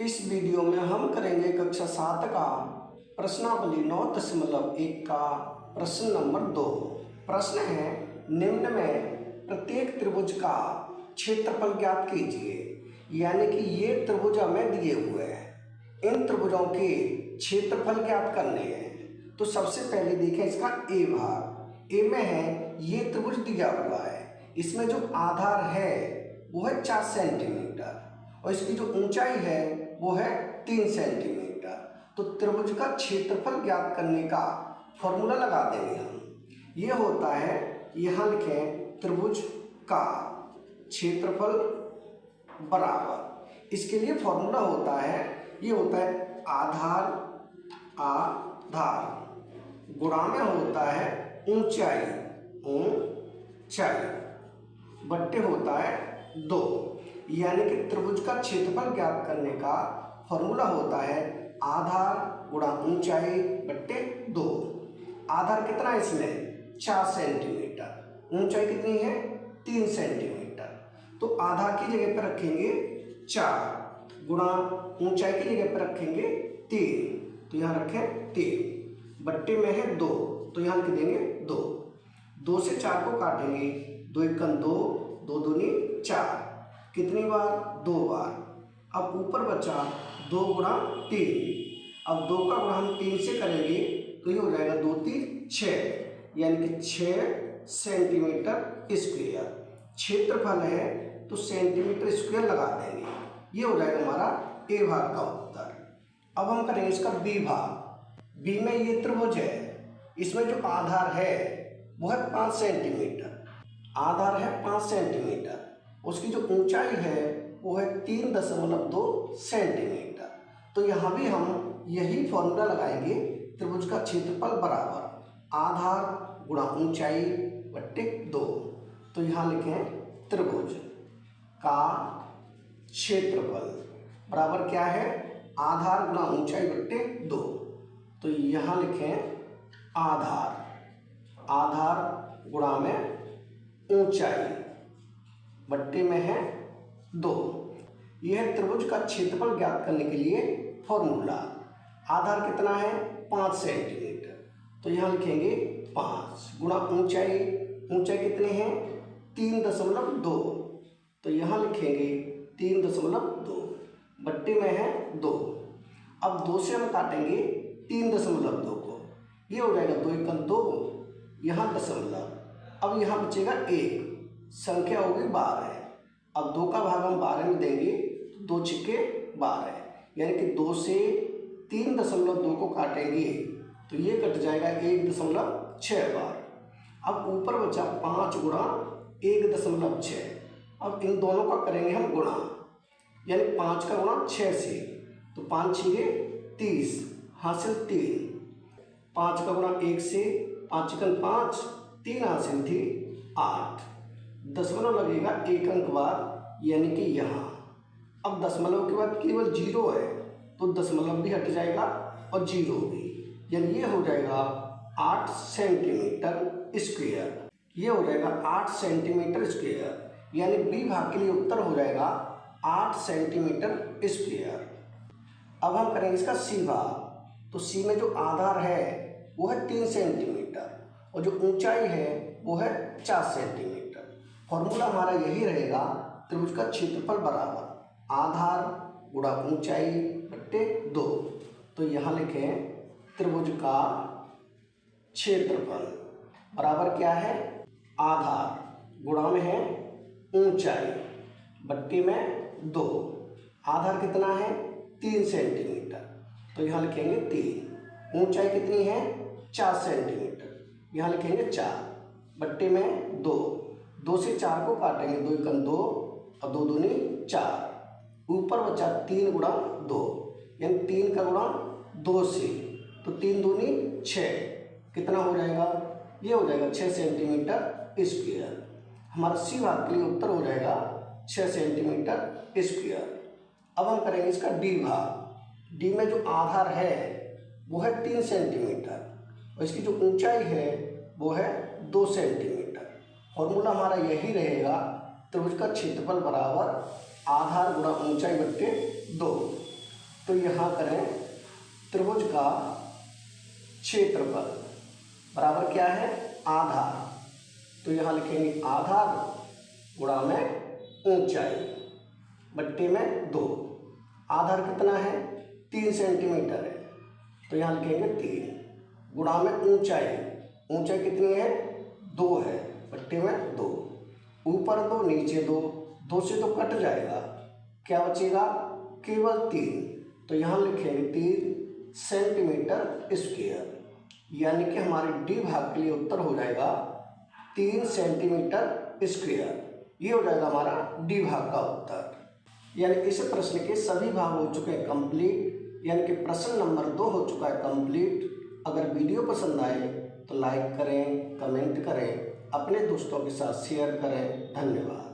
इस वीडियो में हम करेंगे कक्षा 7 का प्रश्नावली 9.1 का प्रश्न नंबर 2। प्रश्न है, निम्न में प्रत्येक त्रिभुज का क्षेत्रफल ज्ञात कीजिए। यानी कि ये त्रिभुज हमें दिए हुए हैं, इन त्रिभुजों के क्षेत्रफल ज्ञात करने हैं। तो सबसे पहले देखें इसका ए भाग। ए में है ये त्रिभुज दिया हुआ है, इसमें जो आधार है वो है 4 सेंटीमीटर और इसकी जो ऊंचाई है वो है 3 सेंटीमीटर। तो त्रिभुज का क्षेत्रफल ज्ञात करने का फॉर्मूला लगा देंगे हम। ये होता है, यहाँ लिखें त्रिभुज का क्षेत्रफल बराबर, इसके लिए फॉर्मूला होता है, ये होता है आधार गुणा में होता है ऊंचाई बट्टे होता है 2। यानी कि त्रिभुज का क्षेत्रफल ज्ञात करने का फॉर्मूला होता है आधार गुणा ऊंचाई बट्टे 2। आधार कितना है इसमें 4 सेंटीमीटर, ऊंचाई कितनी है 3 सेंटीमीटर। तो आधार की जगह पर रखेंगे 4 गुणा ऊंचाई की जगह पर रखेंगे 3, तो यहाँ रखें 3 बट्टे में है 2, तो यहाँ लिख देंगे 2। 2 से 4 को काटेंगे, 2 एकम 2, 2 दूनी 4, कितनी बार 2 बार। अब ऊपर बचा 2 गुणा 3, अब 2 का गुणा हम 3 से करेंगे तो ये हो जाएगा 2 3 6, यानी कि 6 सेंटीमीटर स्क्वायर। क्षेत्रफल है तो सेंटीमीटर स्क्वायर लगा देंगे, ये हो जाएगा हमारा ए भाग का उत्तर। अब हम करेंगे इसका बी भाग। बी में ये त्रिभुज है, इसमें जो आधार है वो है 5 सेंटीमीटर, आधार है 5 सेंटीमीटर, उसकी जो ऊंचाई है वो है 3.2 सेंटीमीटर। तो यहाँ भी हम यही फॉर्मूला लगाएंगे, त्रिभुज का क्षेत्रफल बराबर आधार गुणा ऊंचाई बट्टे 2। तो यहाँ लिखें त्रिभुज का क्षेत्रफल बराबर क्या है आधार गुणा ऊंचाई बट्टे 2। तो यहाँ लिखें आधार गुणा में ऊंचाई बट्टे में है 2। यह है त्रिभुज का क्षेत्रफल ज्ञात करने के लिए फॉर्मूला। आधार कितना है 5 सेंटीमीटर, तो यहाँ लिखेंगे 5 गुणा ऊंचाई कितनी है 3.2, तो यहाँ लिखेंगे 3.2 बट्टे में है 2। अब 2 से हम काटेंगे 3.2 को, ये हो जाएगा 2 एकम 2, यहाँ दशमलव, अब यहाँ बचेगा 1, संख्या होगी 12। अब 2 का भाग हम 12 में देंगे तो 2 छिक्के 12, यानी कि 2 से 3.2 को काटेंगे तो ये कट जाएगा 1.6 बार। अब ऊपर बचा 5 गुणा 1.6, अब इन दोनों का करेंगे हम गुणा, यानी 5 का गुणा 6 से, तो 5 छिके 30 हासिल 3, 5 का गुणा 1 से, 5 एकम 5, 3 हासिल थी 8, दशमलव लगेगा 1 अंक बाद, यानी कि यहाँ। अब दशमलव के बाद केवल 0 है तो दशमलव भी हट जाएगा और 0 भी, यानी ये हो जाएगा 8 सेंटीमीटर स्क्वायर। ये हो जाएगा 8 सेंटीमीटर स्क्वायर, यानी बी भाग के लिए उत्तर हो जाएगा 8 सेंटीमीटर स्क्वायर। अब हम करेंगे इसका सी भाग। तो सी में जो आधार है वो है 3 सेंटीमीटर और जो ऊंचाई है वो है 4 सेंटीमीटर। फॉर्मूला हमारा यही रहेगा, त्रिभुज का क्षेत्रफल बराबर आधार गुणा ऊंचाई बट्टे 2। तो यहाँ लिखें त्रिभुज का क्षेत्रफल बराबर क्या है आधार गुणा में है ऊंचाई बट्टे में 2। आधार कितना है 3 सेंटीमीटर, तो यहाँ लिखेंगे 3। ऊंचाई कितनी है 4 सेंटीमीटर, यहाँ लिखेंगे 4 बट्टे में 2। 2 से 4 को काटेंगे, 2 एकम 2 और 2 दूनी 4, ऊपर बचा 3 गुणा 2, यानी 3 का गुणा 2 से, तो 3 दूनी 6, कितना हो जाएगा ये हो जाएगा 6 सेंटीमीटर स्क्वायर। हमारा सी भाग के लिए उत्तर हो जाएगा 6 सेंटीमीटर स्क्वायर। अब हम करेंगे इसका डी भाग। डी में जो आधार है वो है 3 सेंटीमीटर और इसकी जो ऊंचाई है वो है 2 सेंटीमीटर। फॉर्मूला हमारा यही रहेगा, त्रिभुज का क्षेत्रफल बराबर आधार गुणा ऊंचाई बट्टे 2। तो यहाँ करें त्रिभुज का क्षेत्रफल बराबर क्या है, आधार। तो यहाँ लिखेंगे आधार गुणा में ऊंचाई बट्टे में 2। आधार कितना है, 3 सेंटीमीटर है, तो यहाँ लिखेंगे 3 गुणा में ऊंचाई, ऊंचाई कितनी है, 2 है, बट्टे में 2। ऊपर 2 नीचे 2, 2 से तो कट जाएगा, क्या बचेगा, केवल 3। तो यहाँ लिखेंगे 3 सेंटीमीटर स्क्वायर, यानी कि हमारे डी भाग के लिए उत्तर हो जाएगा 3 सेंटीमीटर स्क्वायर। ये हो जाएगा हमारा डी भाग का उत्तर। यानी इस प्रश्न के सभी भाग हो चुके हैं कंप्लीट, यानी कि प्रश्न नंबर 2 हो चुका है कंप्लीट। अगर वीडियो पसंद आए तो लाइक करें, कमेंट करें, अपने दोस्तों के साथ शेयर करें। धन्यवाद।